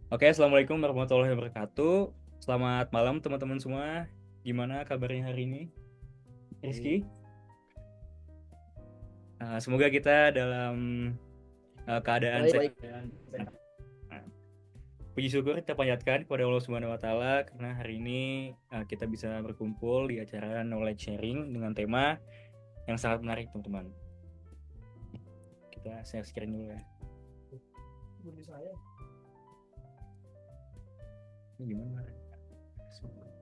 Oke, Assalamualaikum warahmatullahi wabarakatuh. Selamat malam teman-teman semua. Gimana kabarnya hari ini? Rizky? Semoga kita dalam keadaan Baik, sehat. baik. Nah, puji syukur kita panjatkan kepada Allah Subhanahu wa taala karena hari ini kita bisa berkumpul di acara knowledge sharing dengan tema yang sangat menarik, teman-teman. Kita share screen dulu ya. Ini gimana?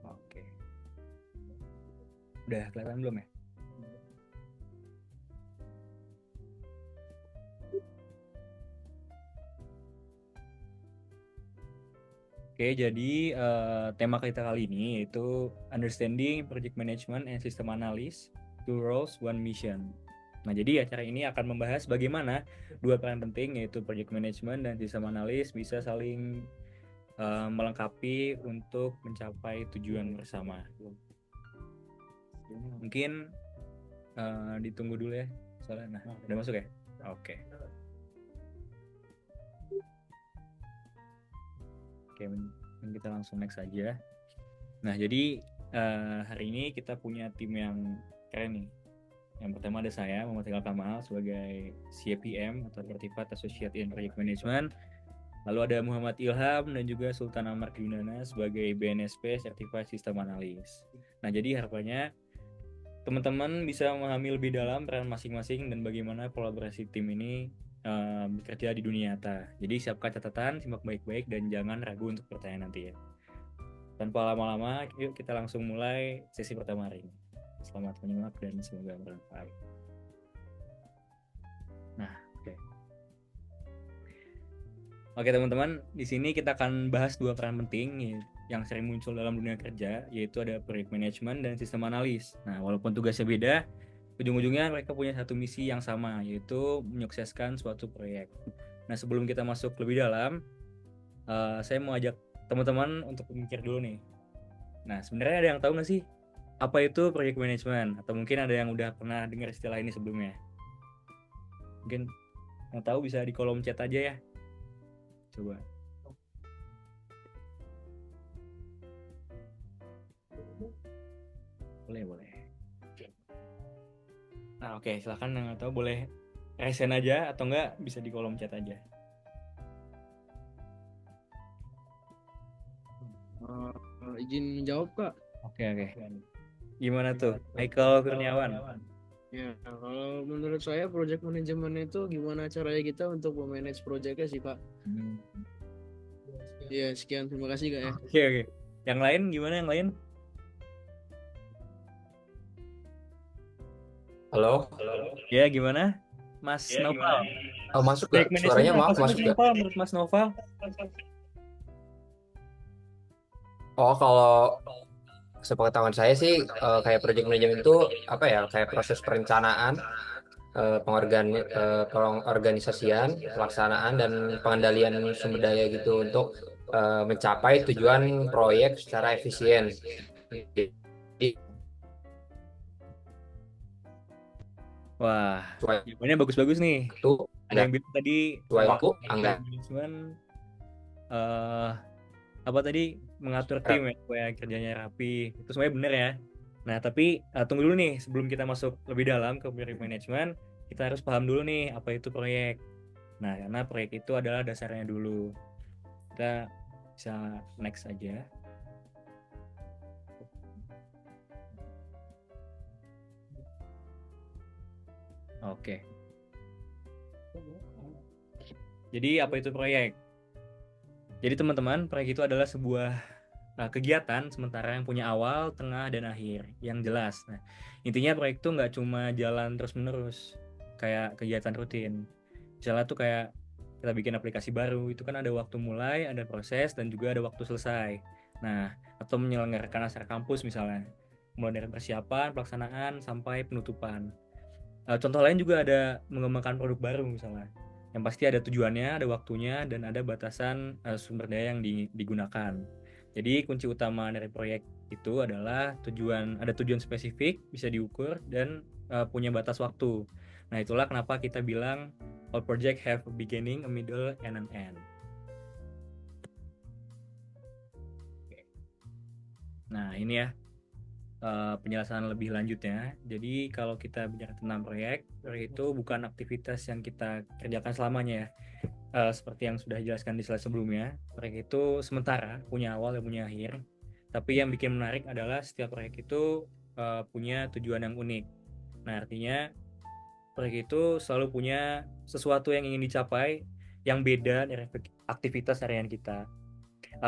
Oke. Udah kelihatan belum ya? Oke, jadi tema kita kali ini yaitu Understanding Project Management and System Analysis, Two Roles, One Mission. Nah, jadi acara ini akan membahas bagaimana dua peran penting yaitu Project Management dan System Analysis bisa saling melengkapi untuk mencapai tujuan bersama. Mungkin ditunggu dulu ya, soalnya. Nah, udah masuk ya? Oke. Oke, kita langsung next aja. Nah, jadi hari ini kita punya tim yang keren nih. Yang pertama ada saya, Muhammad Hilal Kamal, sebagai CPM atau Certified Associate in Project Management. Lalu ada Muhammad Ilham dan juga Sultan Amar Yunana sebagai BNSP Certified System Analyst. Nah, jadi harapannya teman-teman bisa memahami lebih dalam peran masing-masing dan bagaimana kolaborasi tim ini bekerja di dunia nyata. Jadi siapkan catatan, simak baik-baik, dan jangan ragu untuk bertanya nanti ya. Tanpa lama-lama, yuk kita langsung mulai sesi pertama hari ini. Selamat menyimak dan semoga bermanfaat. Nah, oke. Oke teman-teman, di sini kita akan bahas dua peran penting yang sering muncul dalam dunia kerja, yaitu ada project management dan sistem analis. Nah, walaupun tugasnya beda, ujung-ujungnya mereka punya satu misi yang sama, yaitu menyukseskan suatu proyek. Nah, sebelum kita masuk lebih dalam, saya mau ajak teman-teman untuk mikir dulu nih. Nah, sebenarnya ada yang tahu nggak sih apa itu project management? Atau mungkin ada yang udah pernah dengar istilah ini sebelumnya? Mungkin yang tahu bisa di kolom chat aja ya. Coba. Boleh, boleh. Nah, oke, silakan yang tahu boleh resen aja atau enggak bisa di kolom chat aja. Izin menjawab, Kak. Oke, oke. Gimana tuh? Michael Kurniawan. Ya, kalau menurut saya project management itu gimana caranya kita untuk memanage projectnya sih, Kak. Hmm. Ya, sekian. Terima kasih, Kak ya. Oke, oke. Yang lain gimana yang lain? Halo, Ya, gimana? Mas Noval. oh, masuk gak? Project management Suaranya apa maaf sih Mas masuk gak? Noval menurut Mas Noval? Oh, kalau sepengetahuan saya sih kayak project management itu apa ya? Kayak proses perencanaan, pengorganisasian, pelaksanaan dan pengendalian sumber daya gitu untuk mencapai tujuan proyek secara efisien. Jadi Wah, sesuai jawabannya bagus-bagus nih. waktu Ada dan yang bilang tadi sesuai waktu project anggaran. management eh apa tadi mengatur tim ya supaya kerjanya rapi. Itu semuanya benar ya. Nah, tapi tunggu dulu nih sebelum kita masuk lebih dalam ke project management, kita harus paham dulu nih apa itu proyek. Nah, karena proyek itu adalah dasarnya dulu. Kita bisa next aja. Oke. Jadi apa itu proyek? Jadi teman-teman, proyek itu adalah sebuah kegiatan sementara yang punya awal, tengah, dan akhir yang jelas. Nah, intinya proyek itu nggak cuma jalan terus-menerus kayak kegiatan rutin. Misalnya tuh kayak kita bikin aplikasi baru, itu kan ada waktu mulai, ada proses, dan juga ada waktu selesai. Nah, atau menyelenggarakan acara kampus misalnya, mulai dari persiapan, pelaksanaan, sampai penutupan. Contoh lain juga ada mengembangkan produk baru misalnya. Yang pasti ada tujuannya, ada waktunya, dan ada batasan sumber daya yang digunakan. Jadi kunci utama dari proyek itu adalah ada tujuan spesifik, bisa diukur, dan punya batas waktu. Nah, itulah kenapa kita bilang all project have a beginning, a middle, and an end. Nah, ini ya penjelasan lebih lanjutnya. Jadi kalau kita bicara tentang proyek itu bukan aktivitas yang kita kerjakan selamanya ya. Seperti yang sudah dijelaskan di slide sebelumnya, proyek itu sementara, punya awal dan punya akhir. Tapi yang bikin menarik adalah setiap proyek itu punya tujuan yang unik. Nah, artinya proyek itu selalu punya sesuatu yang ingin dicapai yang beda dari aktivitas harian kita.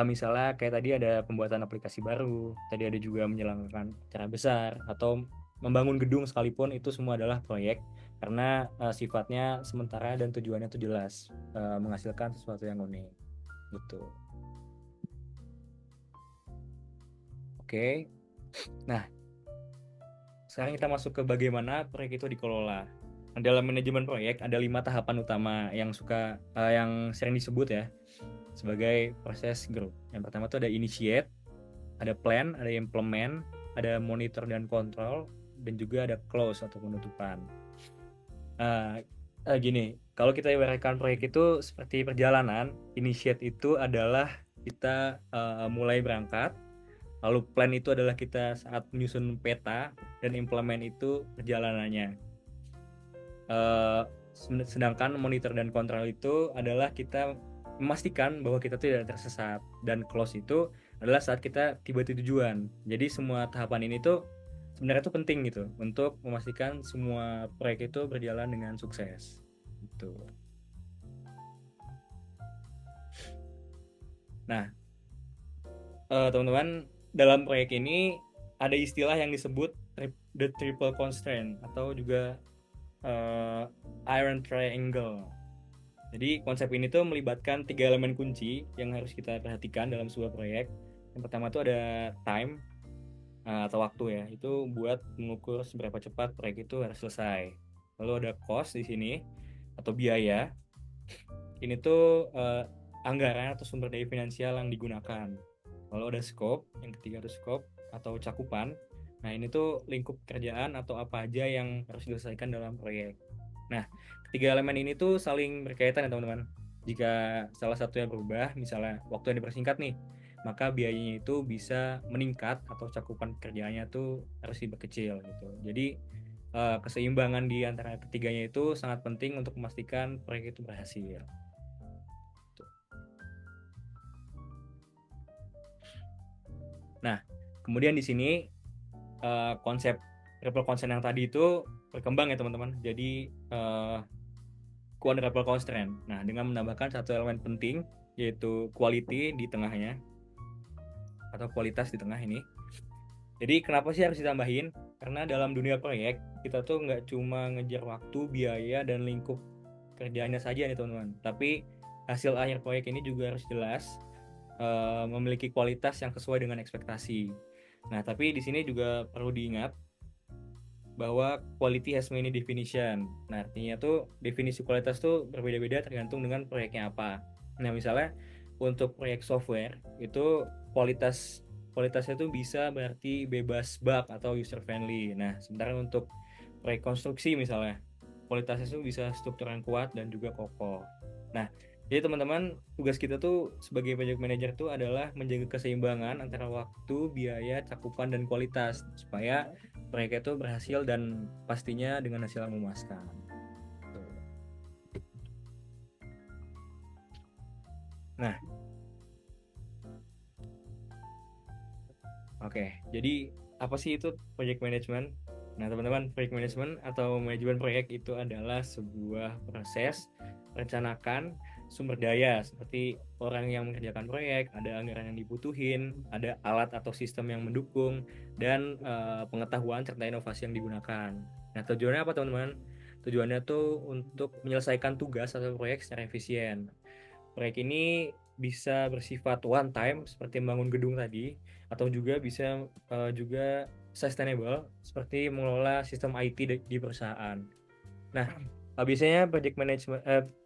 Misalnya kayak tadi ada pembuatan aplikasi baru, tadi ada juga menjalankan acara besar atau membangun gedung sekalipun, itu semua adalah proyek karena sifatnya sementara dan tujuannya itu jelas, menghasilkan sesuatu yang unik gitu. Oke. Nah, sekarang kita masuk ke bagaimana proyek itu dikelola. Nah, dalam manajemen proyek ada 5 tahapan utama yang yang sering disebut ya sebagai proses growth. Yang pertama itu ada initiate, ada plan, ada implement, ada monitor dan kontrol, dan juga ada close atau penutupan. Gini, kalau kita ibaratkan proyek itu seperti perjalanan, initiate itu adalah kita mulai berangkat, lalu plan itu adalah kita saat menyusun peta, dan implement itu perjalanannya. Sedangkan monitor dan kontrol itu adalah kita memastikan bahwa kita tidak tersesat, dan close itu adalah saat kita tiba di tujuan. Jadi semua tahapan ini tuh sebenarnya tuh penting gitu untuk memastikan semua proyek itu berjalan dengan sukses gitu. Nah, teman-teman, dalam proyek ini ada istilah yang disebut the triple constraint atau juga iron triangle. Jadi konsep ini tuh melibatkan 3 elemen kunci yang harus kita perhatikan dalam sebuah proyek. Yang pertama tuh ada time atau waktu ya, itu buat mengukur seberapa cepat proyek itu harus selesai. Lalu ada cost di sini atau biaya. Ini tuh anggaran atau sumber daya finansial yang digunakan. Lalu ada scope, yang ketiga itu scope atau cakupan. Nah, ini tuh lingkup pekerjaan atau apa aja yang harus diselesaikan dalam proyek. Nah, ketiga elemen ini tuh saling berkaitan ya teman-teman. Jika salah satunya berubah, misalnya waktu yang dipersingkat nih, maka biayanya itu bisa meningkat atau cakupan pekerjaannya tuh harus diperkecil gitu. Jadi keseimbangan di antara ketiganya itu sangat penting untuk memastikan proyek itu berhasil. Nah, kemudian di sini konsep triple constraint yang tadi itu berkembang ya teman-teman. Jadi quadruple constraint. Nah, dengan menambahkan satu elemen penting yaitu quality di tengahnya atau kualitas di tengah ini. Jadi kenapa sih harus ditambahin? Karena dalam dunia proyek kita tuh nggak cuma ngejar waktu, biaya, dan lingkup kerjaannya saja nih teman-teman. Tapi hasil akhir proyek ini juga harus jelas, memiliki kualitas yang sesuai dengan ekspektasi. Nah, tapi di sini juga perlu diingat bahwa quality has many definition. Nah, artinya tuh definisi kualitas tuh berbeda-beda tergantung dengan proyeknya apa. Nah, misalnya untuk proyek software itu kualitasnya tuh bisa berarti bebas bug atau user friendly. Nah, sementara untuk proyek konstruksi misalnya kualitasnya tuh bisa struktur yang kuat dan juga kokoh. Nah, jadi teman-teman, tugas kita tuh sebagai project manager tuh adalah menjaga keseimbangan antara waktu, biaya, cakupan, dan kualitas supaya proyek itu berhasil dan pastinya dengan hasil yang memuaskan. Nah, oke, jadi apa sih itu project management? Nah, teman-teman, project management atau manajemen proyek itu adalah sebuah proses merencanakan sumber daya seperti orang yang mengerjakan proyek, ada anggaran yang dibutuhin, ada alat atau sistem yang mendukung, dan pengetahuan serta inovasi yang digunakan. Nah, tujuannya apa teman-teman? Tujuannya tuh untuk menyelesaikan tugas atau proyek secara efisien. Proyek ini bisa bersifat one time seperti membangun gedung tadi, atau juga bisa juga sustainable seperti mengelola sistem IT di perusahaan. Nah, biasanya project management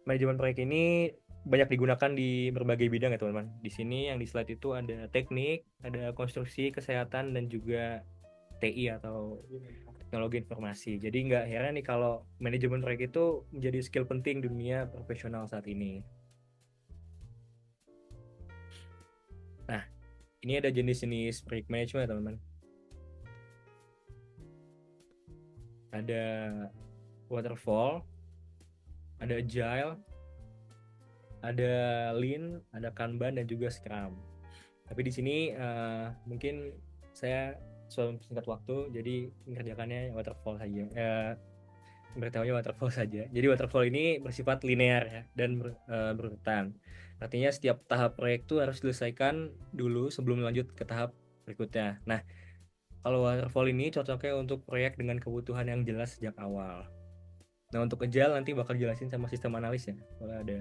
manajemen proyek ini banyak digunakan di berbagai bidang ya teman-teman. Di sini yang di slide itu ada teknik, ada konstruksi, kesehatan, dan juga TI atau teknologi informasi. Jadi nggak heran nih kalau manajemen proyek itu menjadi skill penting dunia profesional saat ini. Nah, ini ada jenis-jenis project management teman-teman. Ada waterfall, ada agile, ada lean, ada kanban dan juga scrum. Tapi di sini mungkin saya singkat waktu, jadi mengerjakannya waterfall saja. Beritahunya waterfall saja. Jadi waterfall ini bersifat linear ya, dan berurutan. Artinya setiap tahap proyek itu harus diselesaikan dulu sebelum lanjut ke tahap berikutnya. Nah, kalau waterfall ini cocoknya untuk proyek dengan kebutuhan yang jelas sejak awal. Nah, untuk agile nanti bakal jelasin sama sistem analis ya. Kalau ada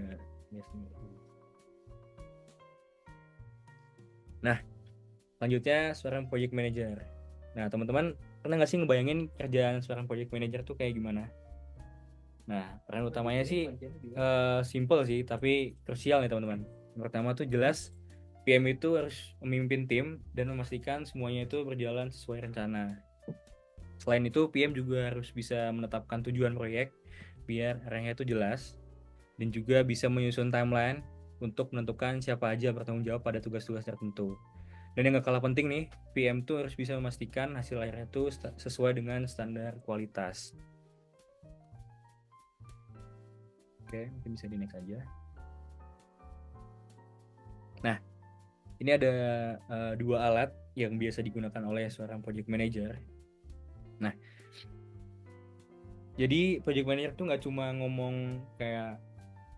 Nah, selanjutnya seorang project manager. Nah, teman-teman pernah nggak sih ngebayangin kerjaan seorang project manager tuh kayak gimana? Nah, peran utamanya sih simple sih, tapi krusial nih teman-teman. Yang pertama tuh jelas PM itu harus memimpin tim dan memastikan semuanya itu berjalan sesuai rencana. Selain itu, PM juga harus bisa menetapkan tujuan proyek biar arahnya itu jelas, dan juga bisa menyusun timeline untuk menentukan siapa aja bertanggung jawab pada tugas-tugas tertentu. Dan yang gak kalah penting nih, PM tuh harus bisa memastikan hasil akhirnya itu sesuai dengan standar kualitas. Oke, mungkin bisa di next aja. Nah, ini ada dua alat yang biasa digunakan oleh seorang project manager. Nah, jadi project manager tuh nggak cuma ngomong kayak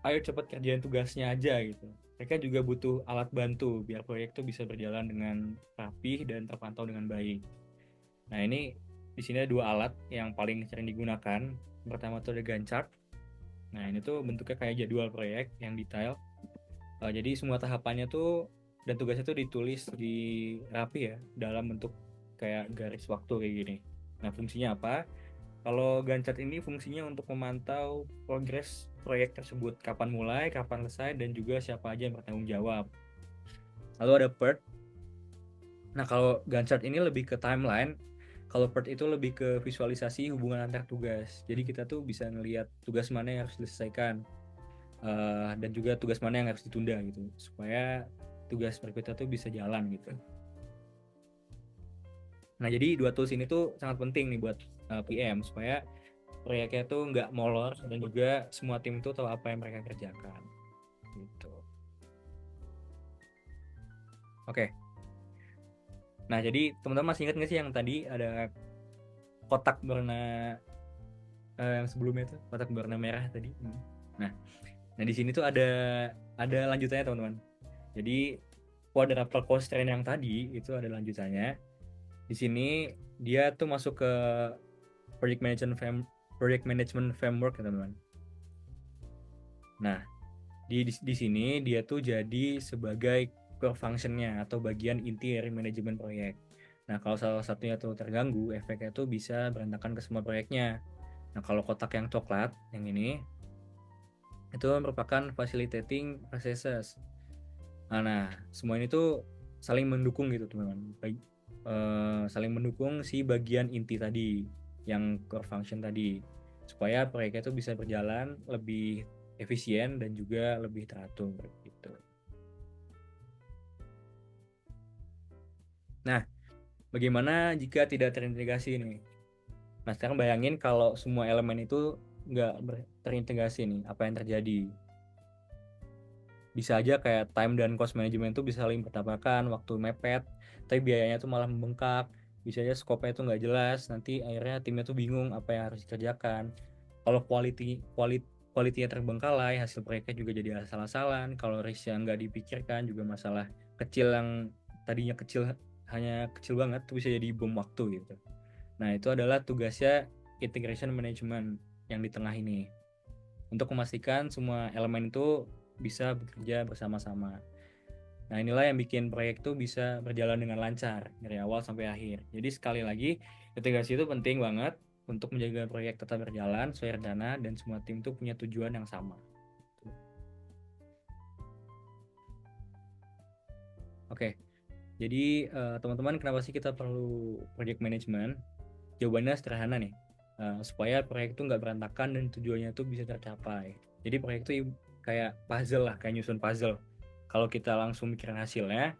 ayo cepat kerjain tugasnya aja gitu. Mereka juga butuh alat bantu biar proyek tuh bisa berjalan dengan rapi dan terpantau dengan baik. Nah, ini di sini ada dua alat yang paling sering digunakan. Pertama tuh ada Gantt chart. Nah, ini tuh bentuknya kayak jadwal proyek yang detail. Jadi semua tahapannya tuh dan tugasnya tuh ditulis di rapi ya dalam bentuk kayak garis waktu kayak gini. Nah, fungsinya apa? Kalau Gantt chart ini fungsinya untuk memantau progres proyek tersebut, kapan mulai, kapan selesai, dan juga siapa aja yang bertanggung jawab. Lalu ada PERT. Nah, kalau Gantt chart ini lebih ke timeline, kalau PERT itu lebih ke visualisasi hubungan antar tugas. Jadi kita tuh bisa ngelihat tugas mana yang harus diselesaikan, dan juga tugas mana yang harus ditunda gitu, supaya tugas berikutnya tuh bisa jalan gitu. Nah, jadi dua tools ini tuh sangat penting nih buat PM supaya proyeknya tuh nggak molor dan juga semua tim tuh tahu apa yang mereka kerjakan gitu. Oke. Nah, jadi teman-teman masih ingat nggak sih yang tadi ada kotak berwarna yang sebelumnya itu kotak berwarna merah tadi? Nah, di sini tuh ada lanjutannya teman-teman. Jadi quadruple constraint yang tadi itu ada lanjutannya. Di sini dia tuh masuk ke project management framework ya teman-teman. Nah, di sini dia tuh jadi sebagai core functionnya atau bagian inti dari manajemen proyek. Nah, kalau salah satunya tuh terganggu, efeknya tuh bisa berantakan ke semua proyeknya. Nah, kalau kotak yang coklat yang ini itu merupakan facilitating processes. Nah, semua ini tuh saling mendukung gitu teman-teman. Saling mendukung si bagian inti tadi, yang core function tadi, supaya proyeknya tuh bisa berjalan lebih efisien dan juga lebih teratur gitu. Nah, bagaimana jika tidak terintegrasi nih? Nah, sekarang bayangin kalau semua elemen itu nggak terintegrasi nih, apa yang terjadi? Bisa aja kayak time dan cost management itu bisa saling bertabrakan, waktu mepet, tapi biayanya tuh malah membengkak. Bisa aja scope-nya tuh nggak jelas, nanti akhirnya timnya tuh bingung apa yang harus dikerjakan. Kalau quality-nya terbengkalai, hasil proyeknya juga jadi asal-asalan. Kalau risk yang nggak dipikirkan juga masalah kecil yang tadinya kecil hanya kecil banget tuh bisa jadi bom waktu gitu. Nah, itu adalah tugasnya integration management yang di tengah ini, untuk memastikan semua elemen itu bisa bekerja bersama-sama. Nah, inilah yang bikin proyek itu bisa berjalan dengan lancar dari awal sampai akhir. Jadi sekali lagi, integrasi itu penting banget untuk menjaga proyek tetap berjalan sesuai rencana dan semua tim itu punya tujuan yang sama. Oke, jadi teman-teman, kenapa sih kita perlu project management? Jawabannya sederhana nih, supaya proyek itu nggak berantakan dan tujuannya itu bisa tercapai. Jadi proyek itu kayak puzzle lah, kayak nyusun puzzle. Kalau kita langsung mikirin hasilnya,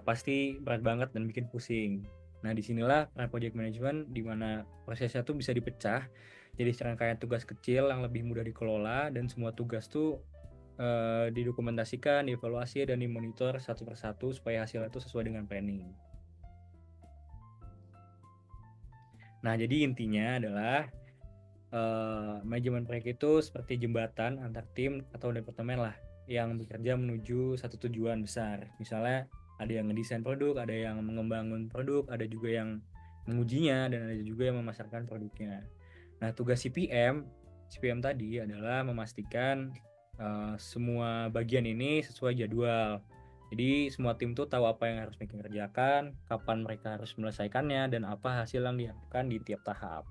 pasti berat banget dan bikin pusing. Nah, disinilah peran project management di mana prosesnya tuh bisa dipecah jadi serangkaian tugas kecil yang lebih mudah dikelola, dan semua tugas tuh didokumentasikan, dievaluasi, dan dimonitor satu persatu supaya hasilnya itu sesuai dengan planning. Nah, jadi intinya adalah manajemen proyek itu seperti jembatan antar tim atau departemen lah yang bekerja menuju satu tujuan besar. Misalnya ada yang ngedesain produk, ada yang mengembangkan produk, ada juga yang mengujinya, dan ada juga yang memasarkan produknya. Nah, tugas CPM tadi adalah memastikan semua bagian ini sesuai jadwal. Jadi semua tim tuh tahu apa yang harus mereka kerjakan, kapan mereka harus menyelesaikannya, dan apa hasil yang diharapkan di tiap tahap.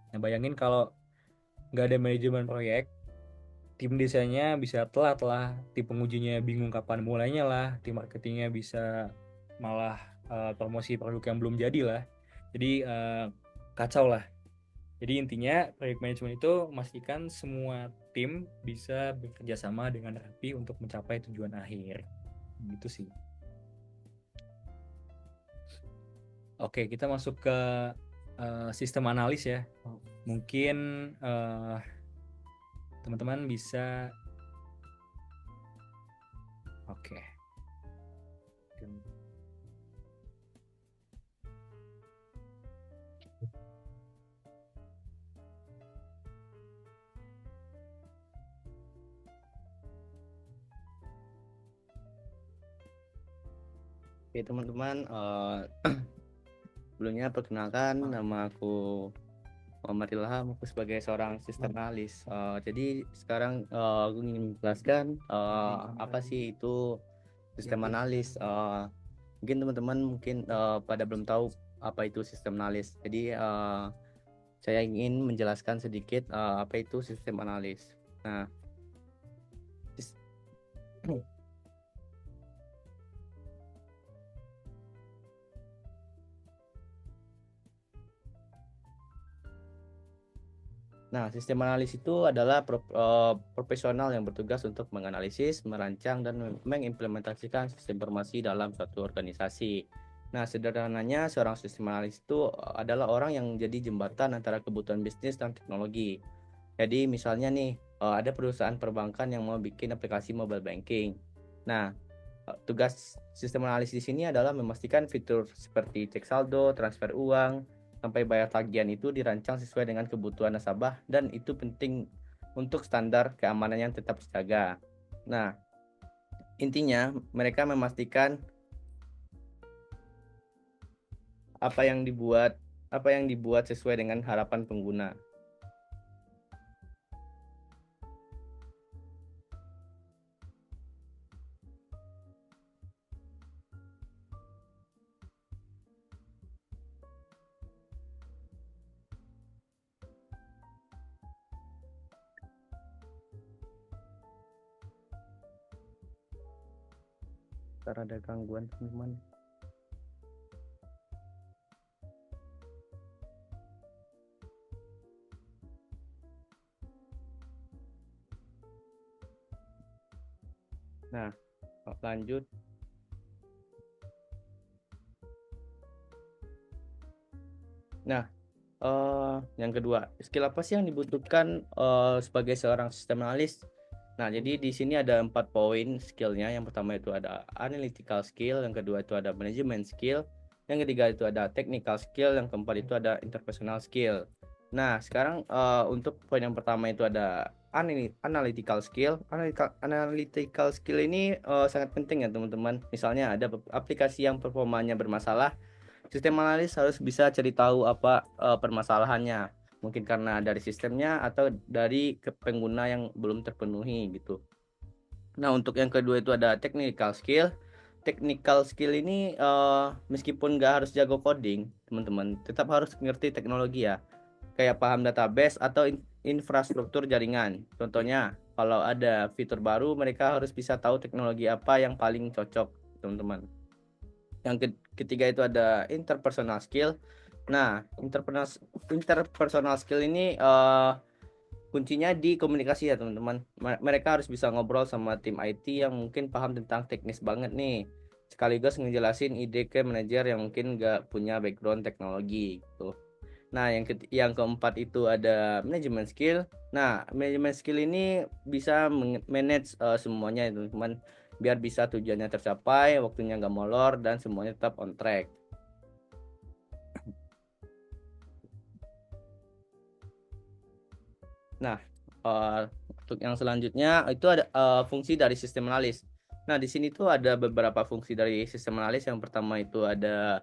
Nah, bayangin kalau nggak ada manajemen proyek, tim desainnya bisa telat lah, tim pengujinya bingung kapan mulainya lah, tim marketingnya bisa malah promosi produk yang belum jadi lah. Jadi kacau lah. Jadi intinya proyek manajemen itu memastikan semua tim bisa bekerja sama dengan rapi untuk mencapai tujuan akhir. Gitu sih. Oke, kita masuk ke sistem analis ya. Mungkin teman-teman bisa oke. Oke teman-teman, sebelumnya perkenalkan nama aku Muhammad Ilham, aku sebagai seorang sistem analis. Jadi sekarang aku ingin menjelaskan apa sih itu sistem analis. Mungkin teman-teman pada belum tahu apa itu sistem analis. Jadi saya ingin menjelaskan sedikit apa itu sistem analis. Nah, sistem analis itu adalah profesional yang bertugas untuk menganalisis, merancang, dan mengimplementasikan sistem informasi dalam suatu organisasi. Nah, sederhananya seorang sistem analis itu adalah orang yang menjadi jembatan antara kebutuhan bisnis dan teknologi. Jadi misalnya nih, ada perusahaan perbankan yang mau bikin aplikasi mobile banking. Nah, tugas sistem analis di sini adalah memastikan fitur seperti cek saldo, transfer uang, sampai bayar tagihan itu dirancang sesuai dengan kebutuhan nasabah, dan itu penting untuk standar keamanan yang tetap terjaga. Nah, intinya mereka memastikan apa yang dibuat sesuai dengan harapan pengguna. Karena ada gangguan teman-teman. Nah, lanjut. Nah, yang kedua, skill apa sih yang dibutuhkan sebagai seorang sistem analis? Nah, jadi di sini ada 4 poin skillnya. Yang pertama itu ada analytical skill, yang kedua itu ada management skill, yang ketiga itu ada technical skill, yang keempat itu ada interpersonal skill. Nah, sekarang untuk poin yang pertama itu ada analytical skill. Analytical skill ini sangat penting ya teman-teman. Misalnya ada aplikasi yang performanya bermasalah, sistem analis harus bisa cari tahu apa permasalahannya. Mungkin karena dari sistemnya atau dari pengguna yang belum terpenuhi gitu. Nah, untuk yang kedua itu ada technical skill. Technical skill ini meskipun nggak harus jago coding, teman-teman, tetap harus ngerti teknologi ya. Kayak paham database atau infrastruktur jaringan. Contohnya, kalau ada fitur baru, mereka harus bisa tahu teknologi apa yang paling cocok, teman-teman. Yang ketiga itu ada interpersonal skill. Nah, interpersonal skill ini kuncinya di komunikasi ya teman-teman. Mereka harus bisa ngobrol sama tim IT yang mungkin paham tentang teknis banget nih. sekaligus ngejelasin ide ke manajer yang mungkin nggak punya background teknologi gitu. Nah, yang keempat itu ada manajemen skill. Nah, manajemen skill ini bisa manage semuanya itu teman, biar bisa tujuannya tercapai, waktunya nggak molor dan semuanya tetap on track. Nah, untuk yang selanjutnya itu ada fungsi dari sistem analis. Nah, di sini tuh ada beberapa fungsi dari sistem analis. Yang pertama itu ada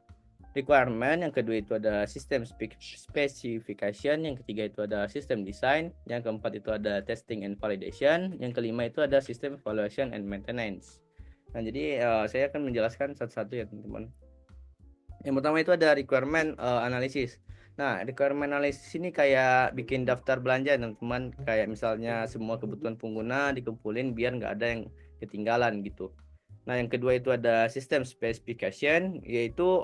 requirement, yang kedua itu ada system specification, yang ketiga itu ada system design, yang keempat itu ada testing and validation, yang kelima itu ada system evaluation and maintenance. Nah, jadi saya akan menjelaskan satu-satu ya teman-teman. Yang pertama itu ada requirement analysis. Nah, requirement analysis ini kayak bikin daftar belanja teman-teman, kayak misalnya semua kebutuhan pengguna dikumpulin biar nggak ada yang ketinggalan gitu. Nah, yang kedua itu ada system specification, yaitu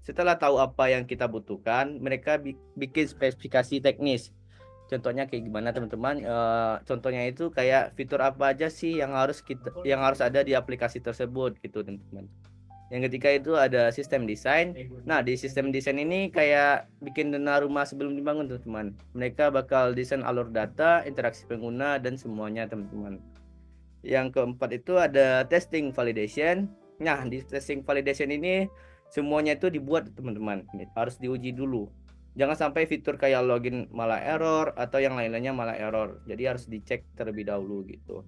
setelah tahu apa yang kita butuhkan, mereka bikin spesifikasi teknis. Contohnya kayak gimana teman-teman? Contohnya itu kayak fitur apa aja sih yang harus ada di aplikasi tersebut gitu teman-teman. Yang ketiga itu ada sistem desain. Nah, di sistem desain ini kayak bikin dana rumah sebelum dibangun teman-teman. Mereka bakal desain alur data, interaksi pengguna, dan semuanya teman-teman. Yang keempat itu ada testing validation. Nah, di testing validation ini semuanya itu dibuat teman-teman. Harus diuji dulu. Jangan sampai fitur kayak login malah error atau yang lain-lainnya malah error. Jadi harus dicek terlebih dahulu gitu.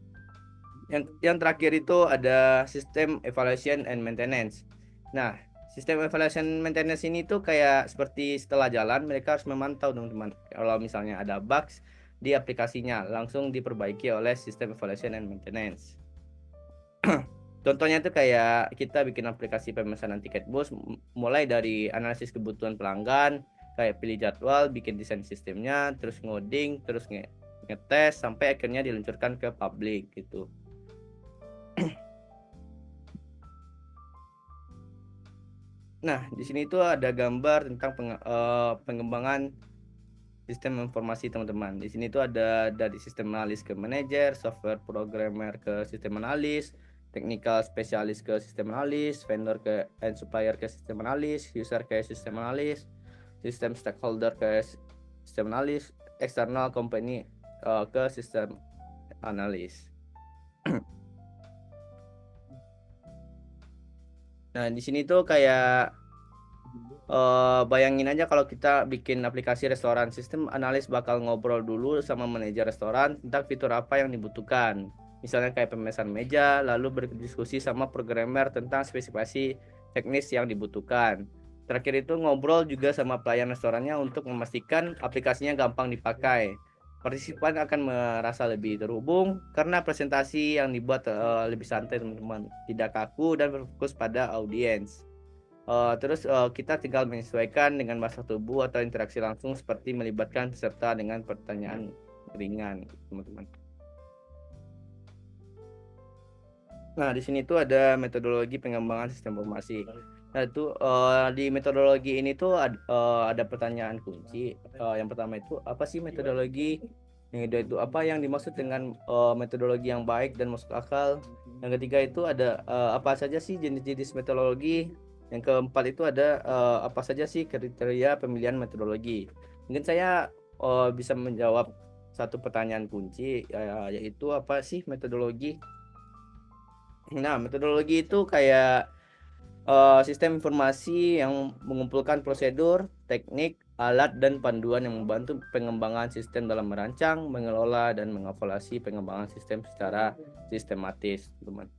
Yang terakhir itu ada sistem evaluation and maintenance. Nah, sistem evaluation maintenance ini tuh kayak seperti setelah jalan mereka harus memantau teman-teman. Kalau misalnya ada bugs di aplikasinya langsung diperbaiki oleh sistem evaluation and maintenance. Contohnya itu kayak kita bikin aplikasi pemesanan tiket bus, mulai dari analisis kebutuhan pelanggan, kayak pilih jadwal, bikin desain sistemnya, terus ngoding, terus ngetes sampai akhirnya diluncurkan ke publik gitu. Nah, di sini tuh ada gambar tentang pengembangan sistem informasi teman-teman. Di sini tuh ada dari sistem analis ke manajer, software programmer ke sistem analis, technical spesialis ke sistem analis, vendor ke and supplier ke sistem analis, user ke sistem analis, sistem stakeholder ke sistem analis, external company ke sistem analis. Nah, di sini tuh kayak bayangin aja kalau kita bikin aplikasi restoran, sistem analis bakal ngobrol dulu sama manajer restoran tentang fitur apa yang dibutuhkan. Misalnya kayak pemesan meja, lalu berdiskusi sama programmer tentang spesifikasi teknis yang dibutuhkan. Terakhir itu ngobrol juga sama pelayan restorannya untuk memastikan aplikasinya gampang dipakai. Partisipan akan merasa lebih terhubung karena presentasi yang dibuat lebih santai teman-teman, tidak kaku dan berfokus pada audiens. Terus kita tinggal menyesuaikan dengan bahasa tubuh atau interaksi langsung seperti melibatkan peserta dengan pertanyaan ringan, teman-teman. Nah, di sini tuh ada metodologi pengembangan sistem informasi. Nah, itu di metodologi ini tuh ada pertanyaan kunci. Yang pertama itu apa sih metodologi? Yang kedua itu apa yang dimaksud dengan metodologi yang baik dan masuk akal? Yang ketiga itu ada apa saja sih jenis-jenis metodologi? Yang keempat itu ada apa saja sih kriteria pemilihan metodologi? Mungkin saya bisa menjawab satu pertanyaan kunci, yaitu apa sih metodologi? Nah, metodologi itu kayak sistem informasi yang mengumpulkan prosedur, teknik, alat, dan panduan yang membantu pengembangan sistem dalam merancang, mengelola, dan mengevaluasi pengembangan sistem secara sistematis, teman.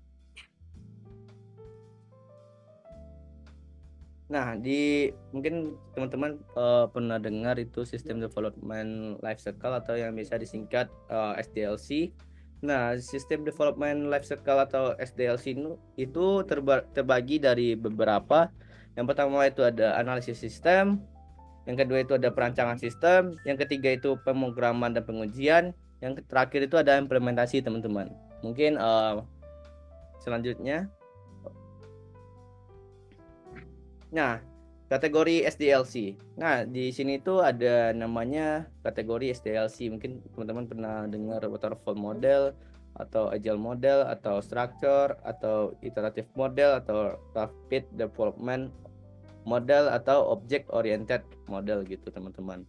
Nah, mungkin teman-teman pernah dengar itu sistem development life cycle atau yang bisa disingkat SDLC. Nah, sistem development life cycle atau SDLC itu terbagi dari beberapa. Yang pertama itu ada analisis sistem, yang kedua itu ada perancangan sistem, yang ketiga itu pemrograman dan pengujian, yang terakhir itu ada implementasi, teman-teman. Mungkin selanjutnya. Nah, kategori SDLC. Nah, di sini tuh ada namanya kategori SDLC. Mungkin teman-teman pernah dengar waterfall model atau agile model, atau structure, atau iterative model, atau rapid development model, atau object oriented model gitu teman-teman.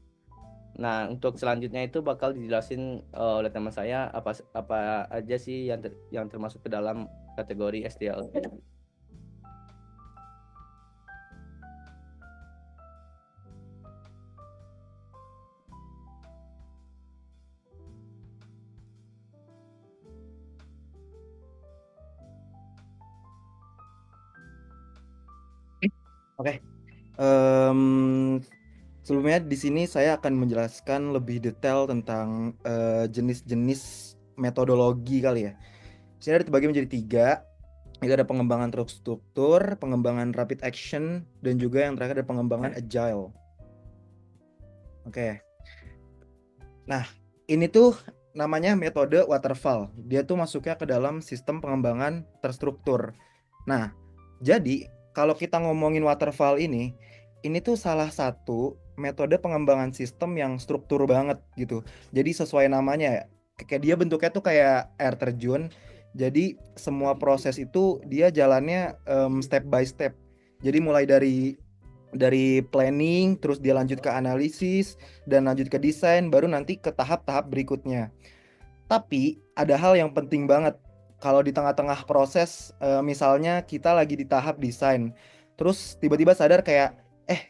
Nah, untuk selanjutnya itu bakal dijelasin oleh teman saya apa aja sih yang termasuk ke dalam kategori SDLC. Oke. Sebelumnya di sini saya akan menjelaskan lebih detail tentang jenis-jenis metodologi kali ya. Sini ada terbagi menjadi 3. Itu ada pengembangan terstruktur, pengembangan rapid action, dan juga yang terakhir ada pengembangan agile. Oke. Nah, ini tuh namanya metode waterfall. Dia tuh masuknya ke dalam sistem pengembangan terstruktur. Nah, jadi kalau kita ngomongin waterfall ini tuh salah satu metode pengembangan sistem yang struktur banget gitu. Jadi sesuai namanya ya, kayak dia bentuknya tuh kayak air terjun. Jadi semua proses itu dia jalannya step by step. Jadi mulai dari planning, terus dia lanjut ke analisis, dan lanjut ke desain, baru nanti ke tahap-tahap berikutnya. Tapi ada hal yang penting banget. Kalau di tengah-tengah proses, misalnya kita lagi di tahap desain, terus tiba-tiba sadar kayak,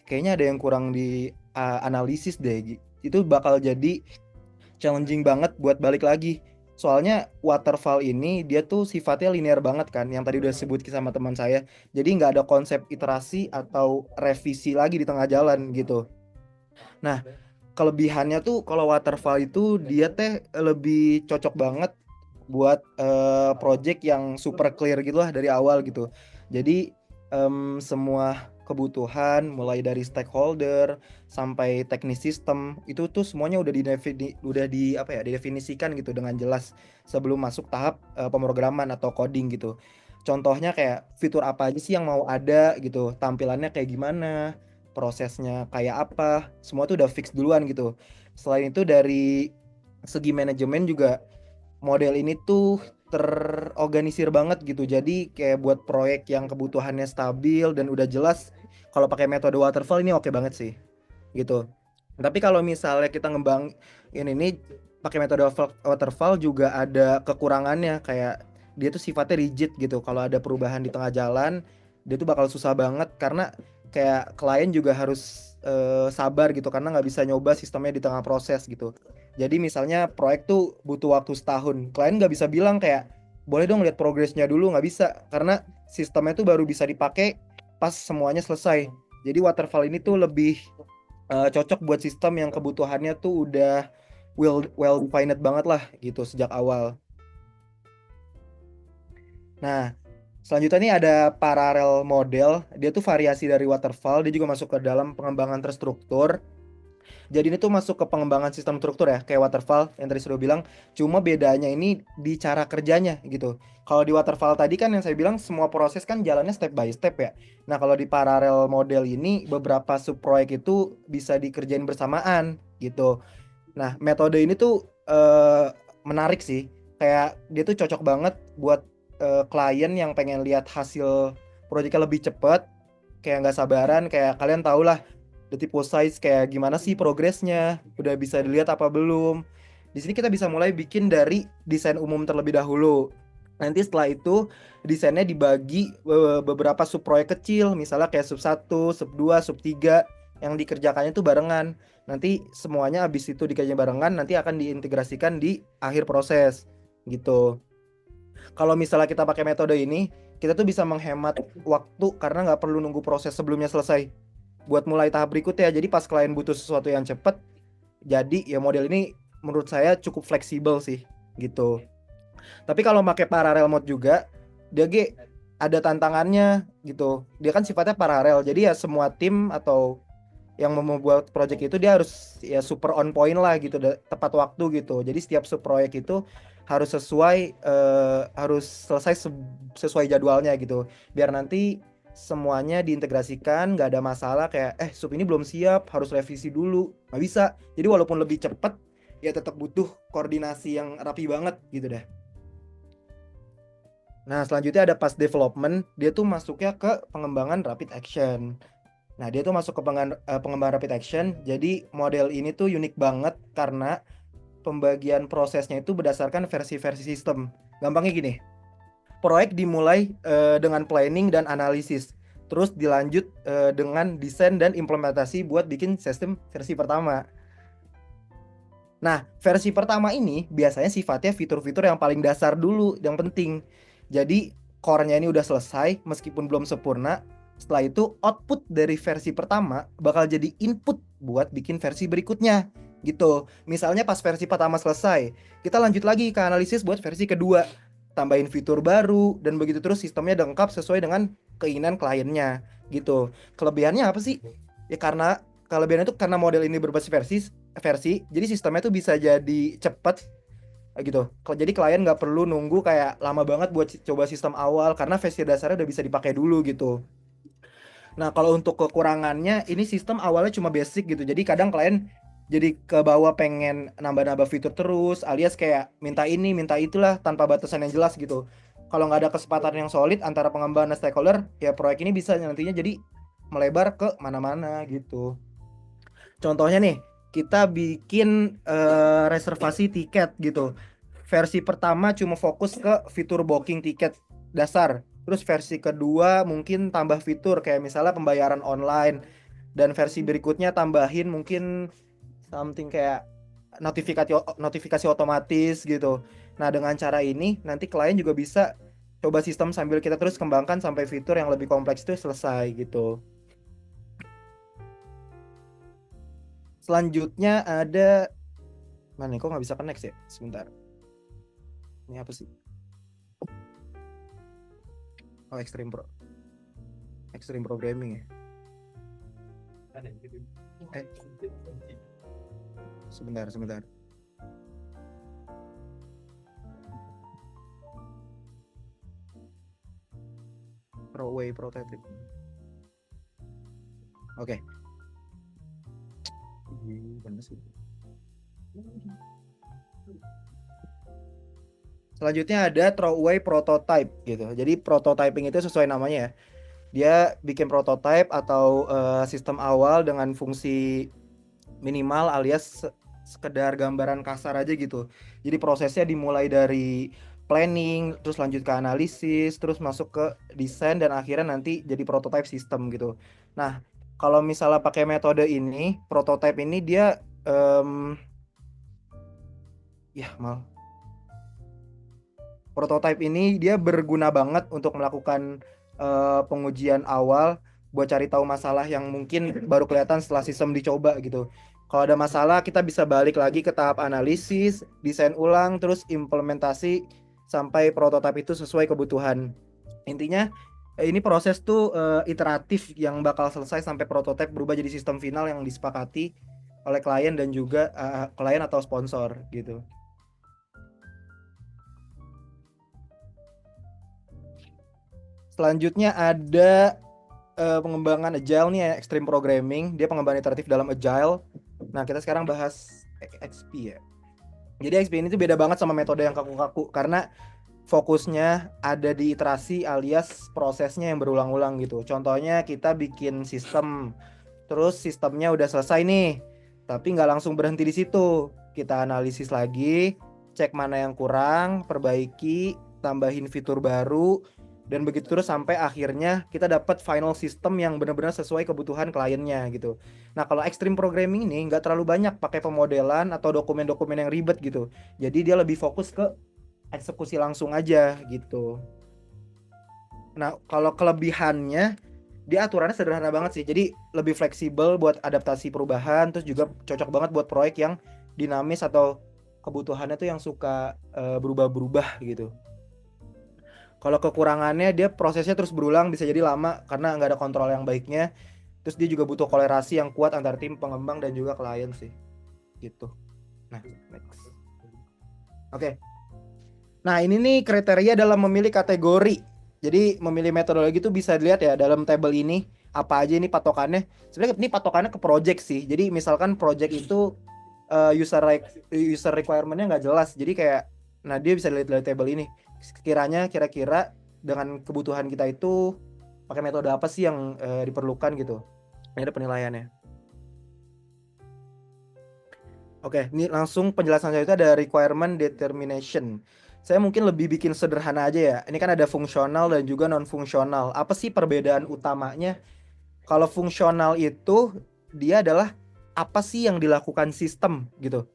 kayaknya ada yang kurang di analisis deh. Itu bakal jadi challenging banget buat balik lagi. Soalnya waterfall ini dia tuh sifatnya linear banget kan, yang tadi udah sebut sama teman saya. Jadi nggak ada konsep iterasi atau revisi lagi di tengah jalan gitu. Nah, kelebihannya tuh kalau waterfall itu dia teh lebih cocok banget buat project yang super clear gitu lah dari awal gitu. Jadi semua kebutuhan mulai dari stakeholder sampai teknis sistem itu tuh semuanya udah didefinisikan gitu dengan jelas sebelum masuk tahap pemrograman atau coding gitu. Contohnya kayak fitur apa aja sih yang mau ada gitu, tampilannya kayak gimana, prosesnya kayak apa, semua tuh udah fix duluan gitu. Selain itu dari segi manajemen juga model ini tuh terorganisir banget gitu. Jadi kayak buat proyek yang kebutuhannya stabil dan udah jelas, kalau pakai metode waterfall ini oke banget sih gitu. Tapi kalau misalnya kita ini pakai metode waterfall juga ada kekurangannya, kayak dia tuh sifatnya rigid gitu. Kalau ada perubahan di tengah jalan, dia tuh bakal susah banget karena kayak klien juga harus sabar gitu karena nggak bisa nyoba sistemnya di tengah proses gitu. Jadi misalnya proyek tuh butuh waktu setahun, klien nggak bisa bilang kayak boleh dong lihat progresnya dulu, nggak bisa karena sistemnya tuh baru bisa dipakai pas semuanya selesai. Jadi waterfall ini tuh lebih cocok buat sistem yang kebutuhannya tuh udah well defined banget lah gitu sejak awal. Nah, selanjutnya nih ada parallel model. Dia tuh variasi dari waterfall, dia juga masuk ke dalam pengembangan terstruktur. Jadi ini tuh masuk ke pengembangan sistem struktur ya, kayak waterfall yang tadi sudah bilang. Cuma bedanya ini di cara kerjanya gitu. Kalau di waterfall tadi kan yang saya bilang semua proses kan jalannya step by step ya. Nah kalau di parallel model ini beberapa subproyek itu bisa dikerjain bersamaan gitu. Nah metode ini tuh menarik sih. Kayak dia tuh cocok banget buat klien yang pengen lihat hasil proyeknya lebih cepat. Kayak nggak sabaran, kayak kalian tau lah detik size kayak gimana sih progresnya, udah bisa dilihat apa belum. Di sini kita bisa mulai bikin dari desain umum terlebih dahulu. Nanti setelah itu desainnya dibagi beberapa subproyek kecil, misalnya kayak sub 1, sub 2, sub 3 yang dikerjakannya itu barengan. Nanti semuanya habis itu dikerjain barengan, nanti akan diintegrasikan di akhir proses gitu. Kalau misalnya kita pakai metode ini, kita tuh bisa menghemat waktu karena nggak perlu nunggu proses sebelumnya selesai buat mulai tahap berikutnya. Jadi pas klien butuh sesuatu yang cepat, jadi ya model ini menurut saya cukup fleksibel sih gitu. Tapi kalau pakai parallel mode juga, dia ada tantangannya gitu. Dia kan sifatnya paralel, jadi ya semua tim atau yang membuat project itu dia harus ya super on point lah gitu, tepat waktu gitu. Jadi setiap subproyek itu harus harus selesai sesuai jadwalnya gitu. Biar nanti semuanya diintegrasikan, nggak ada masalah kayak sub ini belum siap, harus revisi dulu, nggak bisa. Jadi walaupun lebih cepat ya tetap butuh koordinasi yang rapi banget gitu deh. Nah, selanjutnya ada pas development, dia tuh masuknya ke pengembangan rapid action. Nah, dia tuh masuk ke pengembangan rapid action. Jadi model ini tuh unik banget karena pembagian prosesnya itu berdasarkan versi-versi sistem. Gampangnya gini, proyek dimulai dengan planning dan analisis. Terus dilanjut dengan desain dan implementasi buat bikin sistem versi pertama. Nah, versi pertama ini biasanya sifatnya fitur-fitur yang paling dasar dulu, yang penting. Jadi, core-nya ini udah selesai, meskipun belum sempurna. Setelah itu, output dari versi pertama bakal jadi input buat bikin versi berikutnya. Gitu. Misalnya pas versi pertama selesai, kita lanjut lagi ke analisis buat versi kedua. Tambahin fitur baru, dan begitu terus sistemnya lengkap sesuai dengan keinginan kliennya. Gitu. Kelebihannya apa sih? Ya karena kelebihannya itu karena model ini berbasis versi, jadi sistemnya tuh bisa jadi cepet gitu. Jadi klien nggak perlu nunggu kayak lama banget buat coba sistem awal karena versi dasarnya udah bisa dipakai dulu gitu. Nah, kalau untuk kekurangannya, ini sistem awalnya cuma basic gitu. Jadi kadang klien jadi ke bawah pengen nambah-nambah fitur terus, alias kayak minta ini, minta itulah tanpa batasan yang jelas gitu. Kalau nggak ada kesepakatan yang solid antara pengembang dan stakeholder, ya proyek ini bisa nantinya jadi melebar ke mana-mana gitu. Contohnya nih, kita bikin reservasi tiket gitu. Versi pertama cuma fokus ke fitur booking tiket dasar. Terus versi kedua mungkin tambah fitur kayak misalnya pembayaran online. Dan versi berikutnya tambahin mungkin something kayak notifikasi otomatis gitu. Nah, dengan cara ini nanti klien juga bisa coba sistem sambil kita terus kembangkan sampai fitur yang lebih kompleks itu selesai gitu. Selanjutnya ada mana nih, kok nggak bisa connect ya? Sebentar. Ini apa sih? Oh, Extreme Programming ya. Sebentar. Throwaway prototype. Oke. Bener sih. Selanjutnya ada throwaway prototype gitu. Jadi prototyping itu sesuai namanya ya. Dia bikin prototype atau sistem awal dengan fungsi minimal alias sekedar gambaran kasar aja gitu. Jadi prosesnya dimulai dari planning, terus lanjut ke analisis, terus masuk ke desain dan akhirnya nanti jadi prototype sistem gitu. Nah, kalau misalnya pakai metode ini, prototype ini dia prototype ini dia berguna banget untuk melakukan pengujian awal buat cari tahu masalah yang mungkin baru kelihatan setelah sistem dicoba gitu. Kalau ada masalah, kita bisa balik lagi ke tahap analisis, desain ulang, terus implementasi sampai prototipe itu sesuai kebutuhan. Intinya ini proses tuh iteratif yang bakal selesai sampai prototipe berubah jadi sistem final yang disepakati oleh klien dan juga klien atau sponsor gitu. Selanjutnya ada pengembangan Agile nih ya, Extreme Programming. Dia pengembangan iteratif dalam Agile. Nah, kita sekarang bahas XP ya. Jadi XP ini tuh beda banget sama metode yang kaku-kaku karena fokusnya ada di iterasi alias prosesnya yang berulang-ulang gitu. Contohnya kita bikin sistem, terus sistemnya udah selesai nih, tapi nggak langsung berhenti di situ. Kita analisis lagi, cek mana yang kurang, perbaiki, tambahin fitur baru, dan begitu terus sampai akhirnya kita dapat final system yang benar-benar sesuai kebutuhan kliennya gitu. Nah, kalau Extreme Programming ini nggak terlalu banyak pakai pemodelan atau dokumen-dokumen yang ribet gitu. Jadi dia lebih fokus ke eksekusi langsung aja gitu. Nah, kalau kelebihannya dia aturannya sederhana banget sih. Jadi lebih fleksibel buat adaptasi perubahan, terus juga cocok banget buat proyek yang dinamis atau kebutuhannya tuh yang suka berubah-berubah gitu. Kalau kekurangannya dia prosesnya terus berulang, bisa jadi lama karena nggak ada kontrol yang baiknya. Terus dia juga butuh kolerasi yang kuat antar tim pengembang dan juga klien sih. Gitu. Nah, next. Oke. Nah, ini nih kriteria dalam memilih kategori. Jadi memilih metodologi itu bisa dilihat ya dalam tabel ini apa aja ini patokannya. Sebenarnya ini patokannya ke project sih. Jadi misalkan project itu user requirement-nya nggak jelas. Jadi kayak, nah dia bisa lihat dari tabel ini. sekiranya kira-kira dengan kebutuhan kita itu pakai metode apa sih yang diperlukan gitu. Ini ada penilaiannya. Oke, ini langsung penjelasan saya itu ada requirement determination. Saya mungkin lebih bikin sederhana aja ya. Ini kan ada fungsional dan juga non fungsional. Apa sih perbedaan utamanya? Kalau fungsional itu dia adalah apa sih yang dilakukan sistem gitu.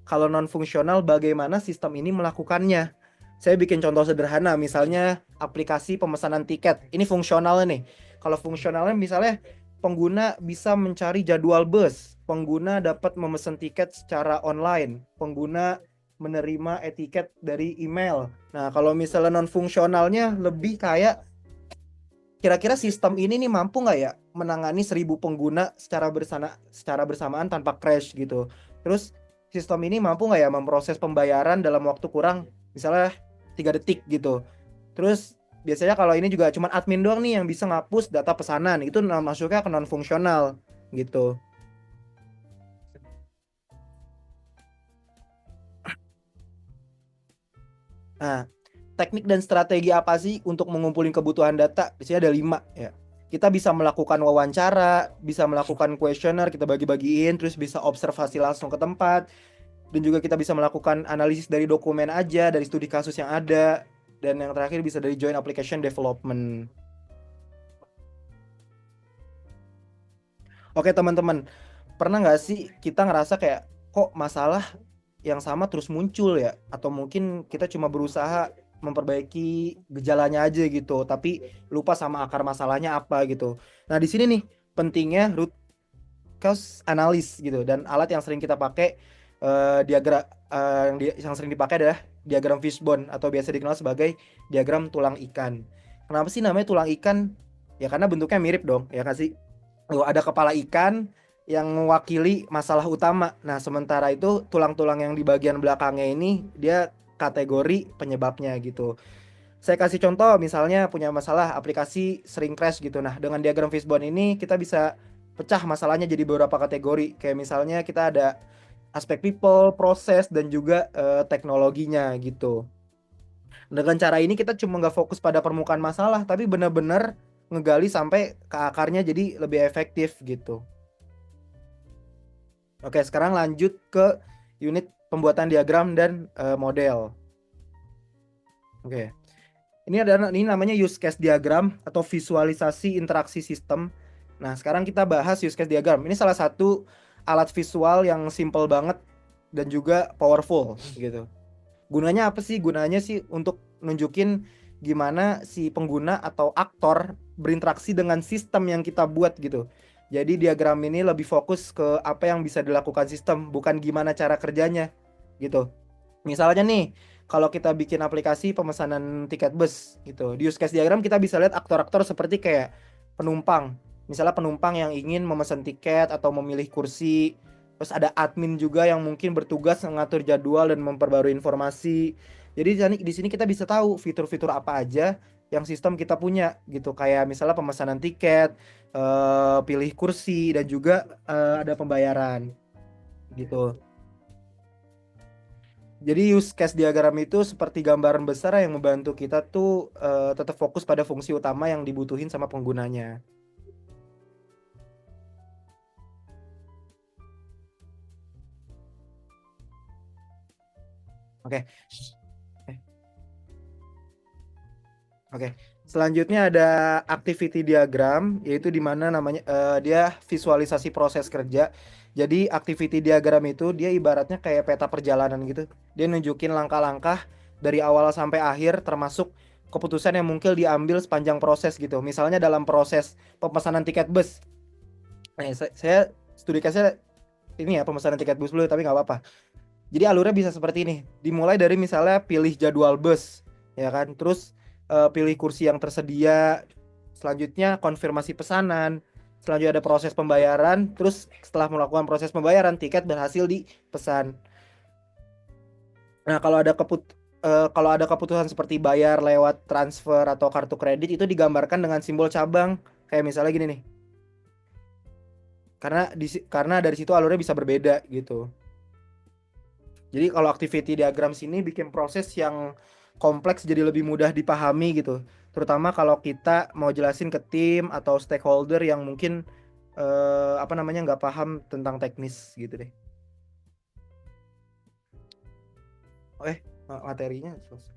Kalau non fungsional bagaimana sistem ini melakukannya. Saya bikin contoh sederhana, misalnya aplikasi pemesanan tiket. Ini fungsionalnya nih. Kalau fungsionalnya misalnya pengguna bisa mencari jadwal bus, pengguna dapat memesan tiket secara online, pengguna menerima etiket dari email. Nah, kalau misalnya non fungsionalnya lebih kayak kira-kira sistem ini nih mampu nggak ya menangani 1.000 pengguna secara bersamaan tanpa crash gitu. Terus sistem ini mampu nggak ya memproses pembayaran dalam waktu kurang misalnya 3 detik gitu. Terus biasanya kalau ini juga cuma admin doang nih yang bisa ngapus data pesanan, itu masuknya ke non fungsional gitu. Nah, teknik dan strategi apa sih untuk mengumpulin kebutuhan data? Di sini ada 5 ya. Kita bisa melakukan wawancara, bisa melakukan kuesioner, kita bagi-bagiin, terus bisa observasi langsung ke tempat, dan juga kita bisa melakukan analisis dari dokumen aja, dari studi kasus yang ada, dan yang terakhir bisa dari joint application development. Oke teman-teman, pernah nggak sih kita ngerasa kayak kok masalah yang sama terus muncul ya? Atau mungkin kita cuma berusaha memperbaiki gejalanya aja gitu, tapi lupa sama akar masalahnya apa gitu. Nah di sini nih pentingnya root cause analysis gitu, dan alat yang sering kita pakai diagram yang sering dipakai adalah diagram fishbone atau biasa dikenal sebagai diagram tulang ikan. Kenapa sih namanya tulang ikan? Ya karena bentuknya mirip dong, ya kan sih? Ada kepala ikan yang mewakili masalah utama. Nah, sementara itu tulang-tulang yang di bagian belakangnya ini dia kategori penyebabnya gitu. Saya kasih contoh misalnya punya masalah aplikasi sering crash gitu. Nah, dengan diagram fishbone ini kita bisa pecah masalahnya jadi beberapa kategori. Kayak misalnya kita ada aspek people, proses, dan juga teknologinya gitu. Dengan cara ini kita cuma nggak fokus pada permukaan masalah, tapi benar-benar ngegali sampai ke akarnya jadi lebih efektif gitu. Oke, sekarang lanjut ke unit pembuatan diagram dan model. Oke. Ini namanya use case diagram atau visualisasi interaksi sistem. Nah, sekarang kita bahas use case diagram. Ini salah satu alat visual yang simple banget dan juga powerful gitu. Gunanya apa sih? Gunanya sih untuk nunjukin gimana si pengguna atau aktor berinteraksi dengan sistem yang kita buat gitu. Jadi diagram ini lebih fokus ke apa yang bisa dilakukan sistem, bukan gimana cara kerjanya gitu. Misalnya nih, kalau kita bikin aplikasi pemesanan tiket bus gitu, di use case diagram kita bisa lihat aktor-aktor seperti kayak penumpang. Misalnya penumpang yang ingin memesan tiket atau memilih kursi. Terus ada admin juga yang mungkin bertugas mengatur jadwal dan memperbarui informasi. Jadi di sini kita bisa tahu fitur-fitur apa aja yang sistem kita punya gitu. Kayak misalnya pemesanan tiket, pilih kursi, dan juga ada pembayaran gitu. Jadi use case diagram itu seperti gambaran besar yang membantu kita tuh tetap fokus pada fungsi utama yang dibutuhin sama penggunanya. Oke. Oke. Selanjutnya ada activity diagram, yaitu di mana namanya dia visualisasi proses kerja. Jadi activity diagram itu dia ibaratnya kayak peta perjalanan gitu. Dia nunjukin langkah-langkah dari awal sampai akhir, termasuk keputusan yang mungkin diambil sepanjang proses gitu. Misalnya dalam proses pemesanan tiket bus. Saya studi case-nya ini ya pemesanan tiket bus dulu, tapi nggak apa-apa. Jadi alurnya bisa seperti ini. Dimulai dari misalnya pilih jadwal bus, ya kan. Terus pilih kursi yang tersedia. Selanjutnya konfirmasi pesanan. Selanjutnya ada proses pembayaran. Terus setelah melakukan proses pembayaran, tiket berhasil dipesan. Nah, kalau ada keputusan seperti bayar lewat transfer atau kartu kredit, itu digambarkan dengan simbol cabang. Kayak misalnya gini nih. Karena dari situ alurnya bisa berbeda gitu. Jadi kalau activity diagram sini bikin proses yang kompleks jadi lebih mudah dipahami gitu. Terutama kalau kita mau jelasin ke tim atau stakeholder yang mungkin nggak paham tentang teknis gitu deh. Materinya selesai.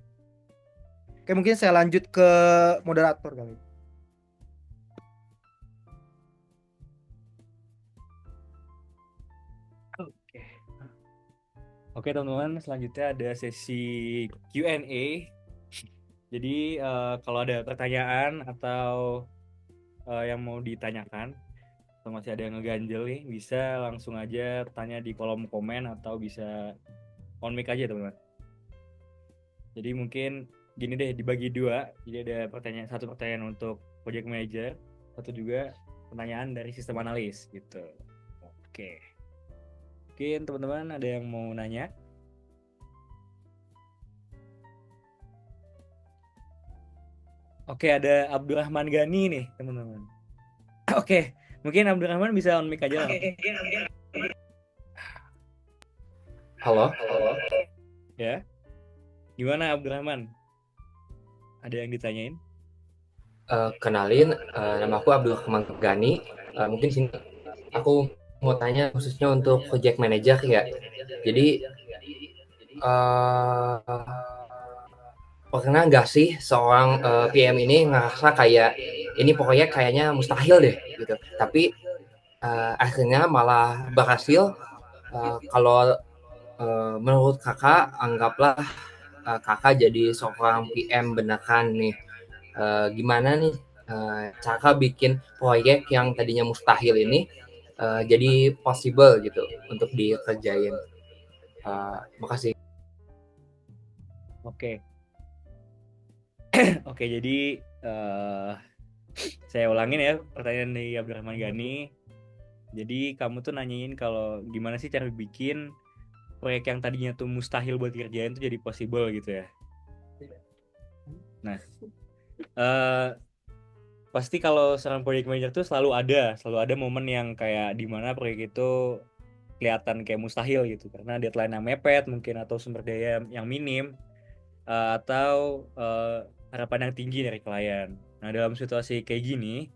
Oke, mungkin saya lanjut ke moderator kali. Oke. Oke teman-teman, selanjutnya ada sesi Q&A. Jadi kalau ada pertanyaan atau yang mau ditanyakan atau masih ada yang ngeganjel nih, bisa langsung aja tanya di kolom komen atau bisa on mic aja teman-teman. Jadi mungkin gini deh, dibagi dua. Jadi ada satu pertanyaan untuk project manager, satu juga pertanyaan dari sistem analis gitu. Oke. Mungkin teman-teman ada yang mau nanya? Oke, ada Abdurrahman Gani nih teman-teman. Oke, mungkin Abdurrahman bisa on mic aja. Halo. Ya. Gimana Abdurrahman? Ada yang ditanyain? Kenalin, nama aku Abdurrahman Gani. Mungkin sini aku mau tanya khususnya untuk project manager ya. Jadi pernah nggak sih seorang PM ini ngerasa kayak ini pokoknya kayaknya mustahil deh gitu. Tapi akhirnya malah berhasil. Kalau menurut kakak, anggaplah kakak jadi seorang PM beneran nih. Gimana nih cara bikin proyek yang tadinya mustahil ini jadi possible gitu untuk dikerjain. Makasih. Oke. Oke, jadi saya ulangin ya pertanyaan dari Abdurrahman Gani. Jadi kamu tuh nanyain kalau gimana sih cara bikin proyek yang tadinya tuh mustahil buat dikerjain tuh jadi possible gitu ya. Nah, pasti kalau seorang project manager tuh selalu ada momen yang kayak dimana proyek itu kelihatan kayak mustahil gitu karena deadline yang mepet mungkin atau sumber daya yang minim atau harapan yang tinggi dari klien. Nah, dalam situasi kayak gini,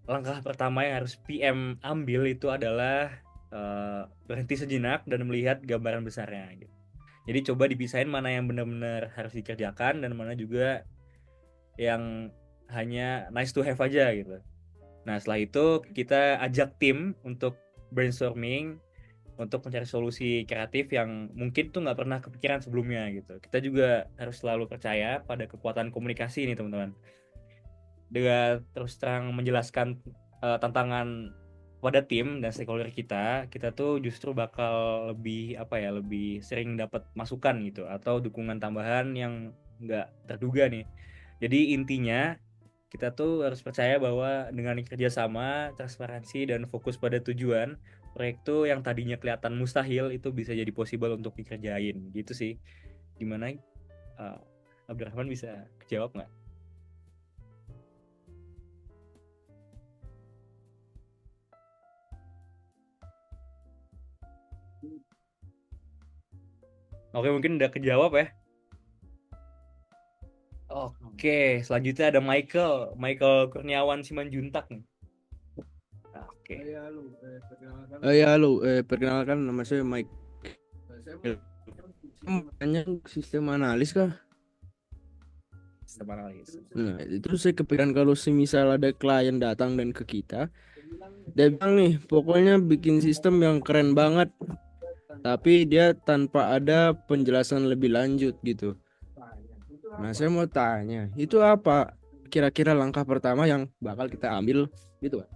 langkah pertama yang harus PM ambil itu adalah berhenti sejenak dan melihat gambaran besarnya gitu. Jadi coba dipisahin mana yang benar-benar harus dikerjakan dan mana juga yang hanya nice to have aja gitu. Nah, setelah itu kita ajak tim untuk brainstorming, untuk mencari solusi kreatif yang mungkin tuh nggak pernah kepikiran sebelumnya gitu. Kita juga harus selalu percaya pada kekuatan komunikasi ini teman-teman. Dengan terus terang menjelaskan tantangan pada tim dan stakeholder kita tuh justru bakal lebih sering dapat masukan gitu atau dukungan tambahan yang nggak terduga nih. Jadi intinya kita tuh harus percaya bahwa dengan kerjasama, transparansi, dan fokus pada tujuan, proyek tuh yang tadinya kelihatan mustahil itu bisa jadi possible untuk dikerjain gitu sih. Gimana Abdurrahman bisa jawab nggak? Oke, mungkin udah kejawab ya. Oke, selanjutnya ada Michael Kurniawan Simanjuntak nih. Oke. Halo, perkenalkan nama saya Mike. Tanya sistem analis kah? Sistem analis. Nah, itu saya kepikiran kalau semisal ada klien datang dan ke kita, dia bilang nih, pokoknya bikin sistem yang keren banget, tapi dia tanpa ada penjelasan lebih lanjut gitu. Nah, saya mau tanya, itu apa kira-kira langkah pertama yang bakal kita ambil gitu, Pak?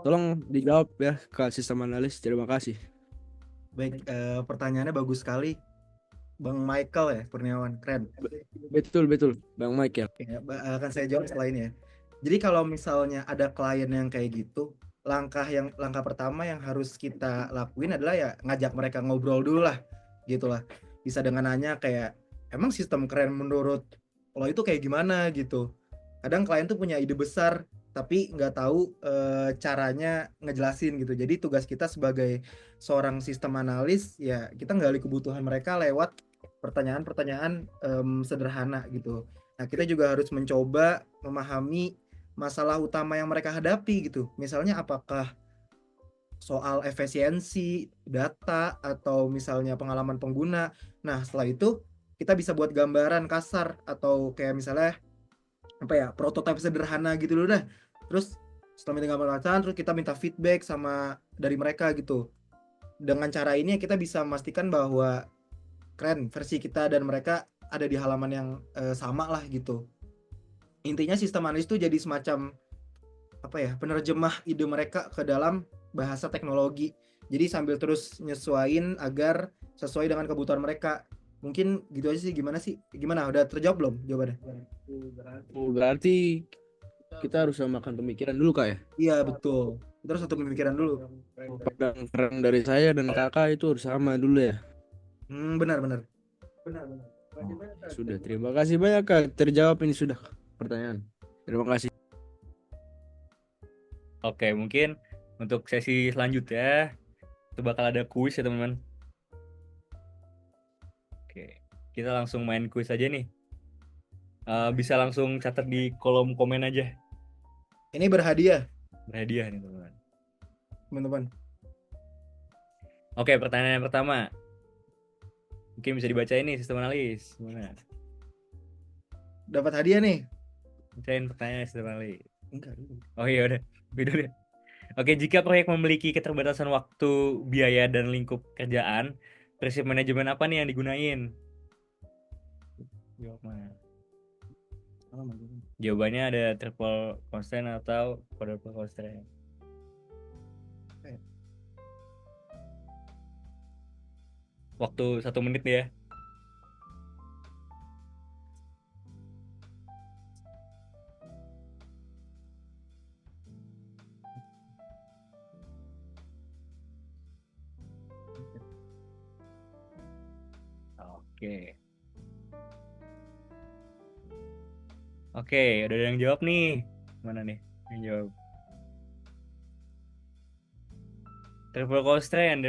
Tolong dijawab ya ke sistem analis. Terima kasih. Baik, pertanyaannya bagus sekali, Bang Michael ya Kurniawan, keren. Betul, Bang Michael. Ya, akan saya jawab setelah ini ya. Jadi kalau misalnya ada klien yang kayak gitu, langkah pertama yang harus kita lakuin adalah ya ngajak mereka ngobrol dulu lah, gitulah. Bisa dengan nanya kayak, emang sistem keren menurut lo itu kayak gimana gitu. Kadang klien tuh punya ide besar, tapi nggak tahu caranya ngejelasin gitu. Jadi tugas kita sebagai seorang sistem analis ya kita gali kebutuhan mereka lewat pertanyaan-pertanyaan sederhana gitu. Nah, kita juga harus mencoba memahami masalah utama yang mereka hadapi gitu. Misalnya apakah soal efisiensi data atau misalnya pengalaman pengguna. Nah, setelah itu kita bisa buat gambaran kasar atau kayak misalnya apa ya, prototipe sederhana gitu dulu dah. Terus setelah minta gambar kasar, terus kita minta feedback sama dari mereka gitu. Dengan cara ini kita bisa memastikan bahwa keren versi kita dan mereka ada di halaman yang sama lah gitu. Intinya sistem analis itu jadi semacam apa ya, penerjemah ide mereka ke dalam bahasa teknologi. Jadi sambil terus nyesuaiin agar sesuai dengan kebutuhan mereka. Mungkin gitu aja sih. Gimana? Udah terjawab belum jawabannya? Oh, berarti kita harus samakan pemikiran dulu kak ya. Iya, betul. Kita harus satu pemikiran dulu. Pandang keren dari saya dan kakak itu harus sama dulu ya. Benar. Sudah, terima kasih banyak kak. Terjawab ini sudah pertanyaan. Terima kasih. Oke, mungkin untuk sesi selanjutnya itu bakal ada kuis ya teman-teman. Oke, kita langsung main kuis aja nih. Bisa langsung catat di kolom komen aja. Ini berhadiah, Berhadiah nih teman-teman. teman-teman. Oke, pertanyaan yang pertama. Mungkin bisa dibaca ini sistem analis. Gimana? Dapat hadiah nih. Bacain pertanyaan sistem analis. Enggak. Oh iya udah. Beda deh. Oke, jika proyek memiliki keterbatasan waktu, biaya, dan lingkup kerjaan, prinsip manajemen apa nih yang digunain? Jawab mana? Jawabannya ada triple constraint atau quadruple constraint. Waktu 1 menit nih ya. Oke. Oke, udah ada yang jawab nih. Mana nih yang jawab? Triple constraint.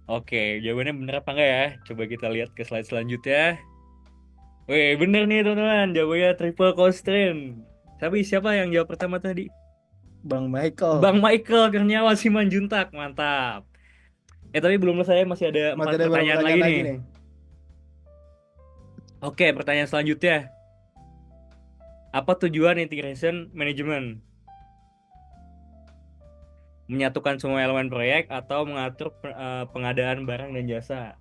Oke, jawabannya bener apa enggak ya? Coba kita lihat ke slide selanjutnya. Wih, bener nih teman-teman. Jawabannya triple constraint. Siapa yang jawab pertama tadi? Bang Michael. Bang Michael Kurniawan Simanjuntak. Mantap. Tapi belum selesai, masih ada 4 Masih ada beberapa pertanyaan lagi nih. nih. Oke, pertanyaan selanjutnya. Apa tujuan integration management? Menyatukan semua elemen proyek atau mengatur pengadaan barang dan jasa?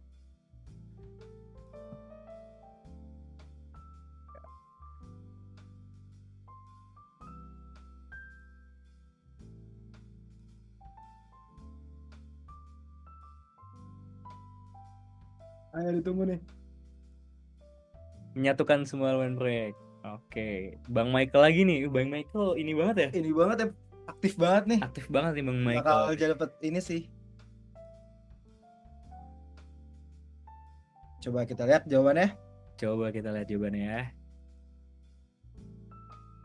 Ayo ditunggu nih. Menyatukan semua elemen proyek. Oke, Bang Michael lagi nih. Bang Michael ini banget ya? Ini banget ya, aktif banget nih. Aktif banget nih Bang Michael. Bakal jadi dapat ini sih. Coba kita lihat jawabannya. Coba kita lihat jawabannya ya.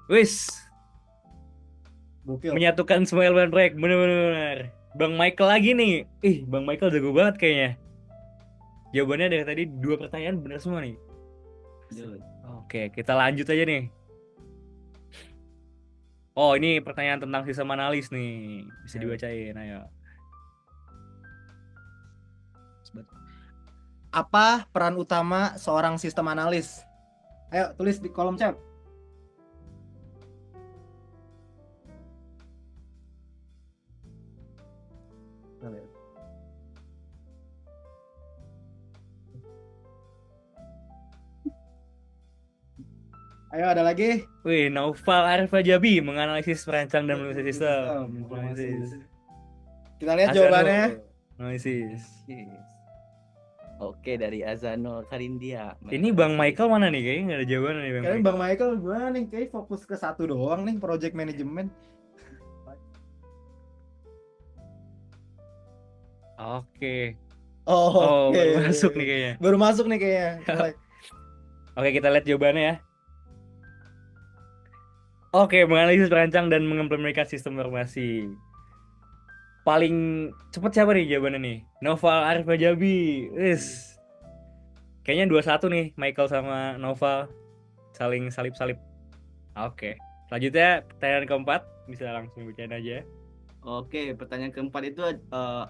Wis, Gokil. menyatukan semua elemen proyek. Bener-bener. Bang Michael lagi nih. Bang Michael jago banget kayaknya. Jawabannya dari tadi 2 pertanyaan bener semua nih. Oke, kita lanjut aja nih. Oh, ini pertanyaan tentang sistem analis nih. Bisa dibacain, ayo. Apa peran utama seorang sistem analis? Ayo tulis di kolom chat. Ayo ada lagi. Wih, Naufal Arif Jabi menganalisis perancang dan menulis sistem. Kita lihat Azano, jawabannya. Analisis. Oke, dari Azano Karindia. Ini Bang Michael mana nih? Kayaknya nggak ada jawaban nih Bang Kayaknya Michael. Bang Michael gimana nih? Kayak fokus ke satu doang nih, project management. Oke. Oh, oke. Baru masuk nih kayaknya. Baru masuk nih kayaknya. Oke, kita lihat jawabannya ya. Oke, menganalisis perancang dan mengimplementasikan sistem informasi. Paling cepat siapa nih jawabannya nih? Naufal Arif Jabi. Wis. Kayaknya 2-1 nih Michael sama Noval saling salip-salip. Oke. Selanjutnya pertanyaan keempat, bisa langsung bacain aja. Oke, pertanyaan keempat itu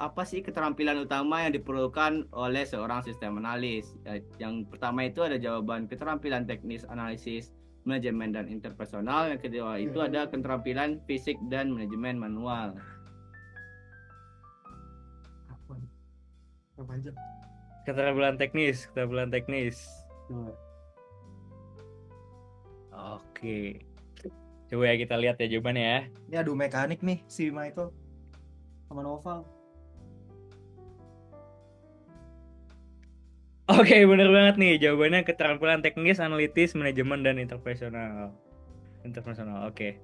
apa sih keterampilan utama yang diperlukan oleh seorang sistem analis? Yang pertama itu ada jawaban keterampilan teknis analisis, manajemen dan interpersonal. Yang kedua itu ada keterampilan fisik dan manajemen manual. Keterampilan teknis. Oke. Coba ya kita lihat ya jawabannya ya. Ini adu mekanik nih si Michael sama Noval. Oke, bener banget nih jawabannya keterampilan teknis, analitis, manajemen dan interpersonal. Oke.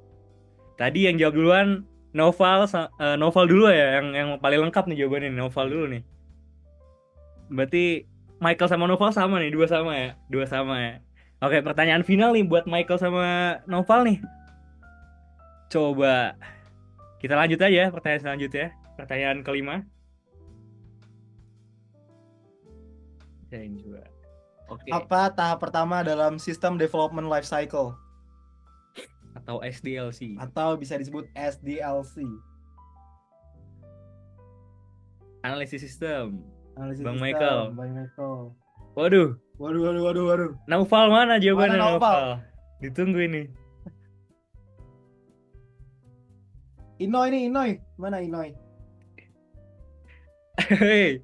Tadi yang jawab duluan Noval dulu ya yang paling lengkap nih jawabannya, Noval dulu nih. Berarti Michael sama Noval sama nih, dua sama ya. Oke, pertanyaan final nih buat Michael sama Noval nih. Coba kita lanjut aja pertanyaan selanjutnya. Pertanyaan kelima. Coba. Oke. Apa tahap pertama dalam System Development Life Cycle? Atau SDLC. Atau bisa disebut SDLC. Analisis sistem. Analisis Bang sistem, Michael. Bang Michael. Waduh, Waduh. Naufal mana jawabannya? Mana Naufal? Ditunggu ini. Inoy. Mana Inoy? Hei,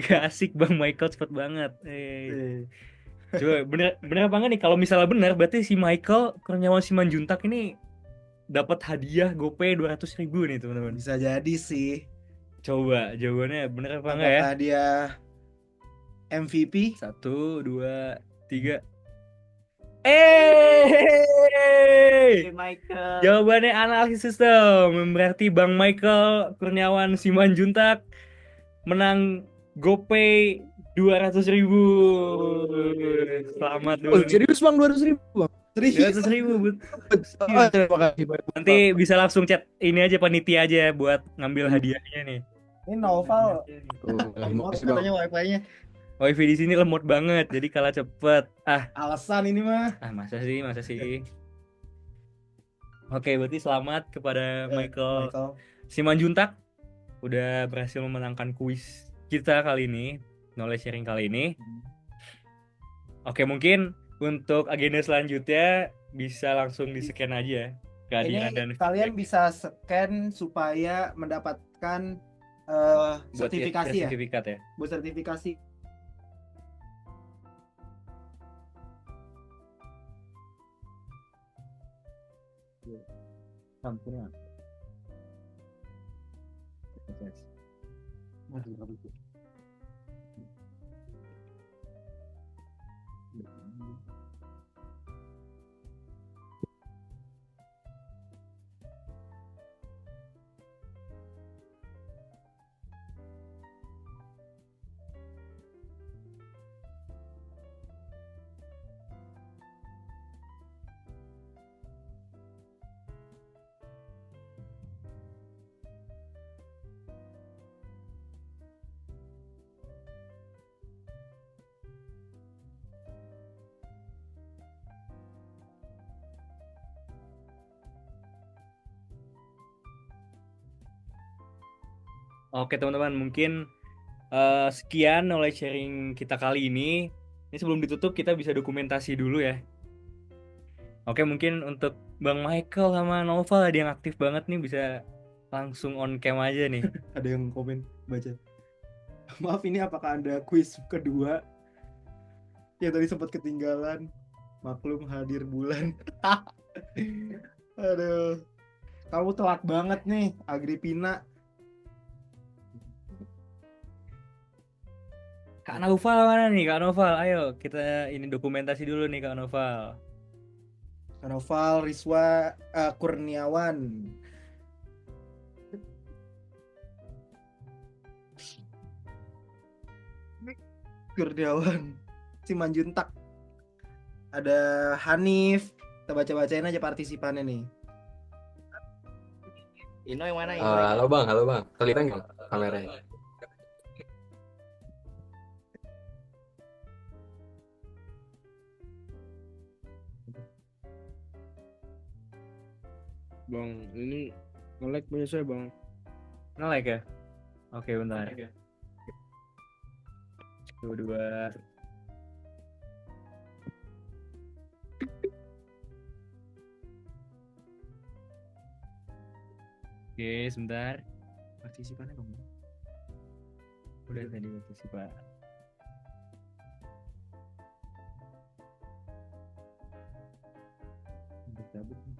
gak asik Bang Michael, cepet banget. Hei. Coba bener apa enggak nih? Kalau misalnya benar, berarti si Michael Kurniawan Simanjuntak ini dapat hadiah GoPay 200.000 nih teman-teman. Bisa jadi sih. Coba jawabannya bener apa enggak ya? Apakah dia MVP? 1, 2, 3. Michael. Jawabannya analisis sistem. Berarti Bang Michael Kurniawan Simanjuntak menang GoPay 200.000. Selamat dulu nih. Serius Bang 200.000 Bang? 200.000. Oh, terima kasih banyak. Nanti bisa langsung chat ini aja panitia aja buat ngambil hadiahnya nih. Ini Noval. Makasih Bang. Katanya wifi-nya. Wifi di sini lemot banget, jadi kalah cepet. Alasan ini mah. Masa sih. Oke, berarti selamat kepada Michael Simanjuntak udah berhasil memenangkan kuis kita kali ini, knowledge sharing kali ini. Oke, mungkin untuk agenda selanjutnya bisa langsung di-scan aja kehadiran dan Ini kalian feedback. bisa scan supaya mendapatkan Buat sertifikasi ya. sertifikat ya. Buat sertifikasi. Sampurna. Oke teman-teman, mungkin sekian knowledge sharing kita kali ini. Ini sebelum ditutup kita bisa dokumentasi dulu ya. Oke, mungkin untuk Bang Michael sama Noval ada yang aktif banget nih, bisa langsung on cam aja nih. Ada yang komen baca. Maaf, ini apakah ada kuis kedua yang tadi sempat ketinggalan? Maklum hadir bulan. Aduh, kamu telat banget nih, Agripina. Kak Noval mana nih Kak Noval? Ayo kita ini dokumentasi dulu nih Kak Noval. Noval Rizwa Kurniawan. Simanjuntak. Ada Hanif. Kita baca-bacain aja partisipannya nih. Ino yang mana? Halo bang. Kelihatan nggak kameranya? Bang, ini nge-lag punya saya, Bang. Nge-lag ya? Oke, bentar. 2. Oke, sebentar. Partisipannya kamu. Udah tadi partisipan. Udah cabut nih.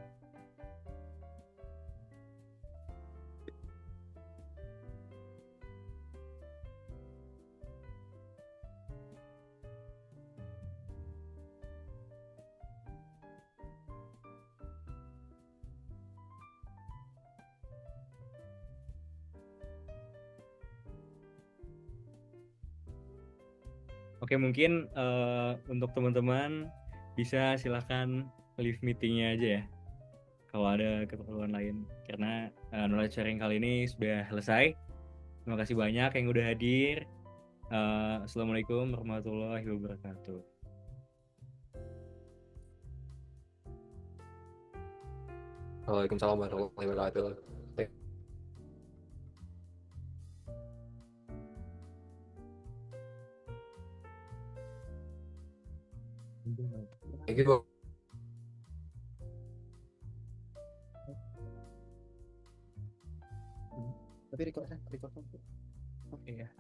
Oke, mungkin untuk teman-teman bisa silahkan leave meetingnya aja ya kalau ada keperluan lain, karena knowledge sharing kali ini sudah selesai. Terima kasih banyak yang udah hadir. Assalamualaikum warahmatullahi wabarakatuh. Waalaikumsalam warahmatullahi wabarakatuh. Thank you. Tapi record. Iya.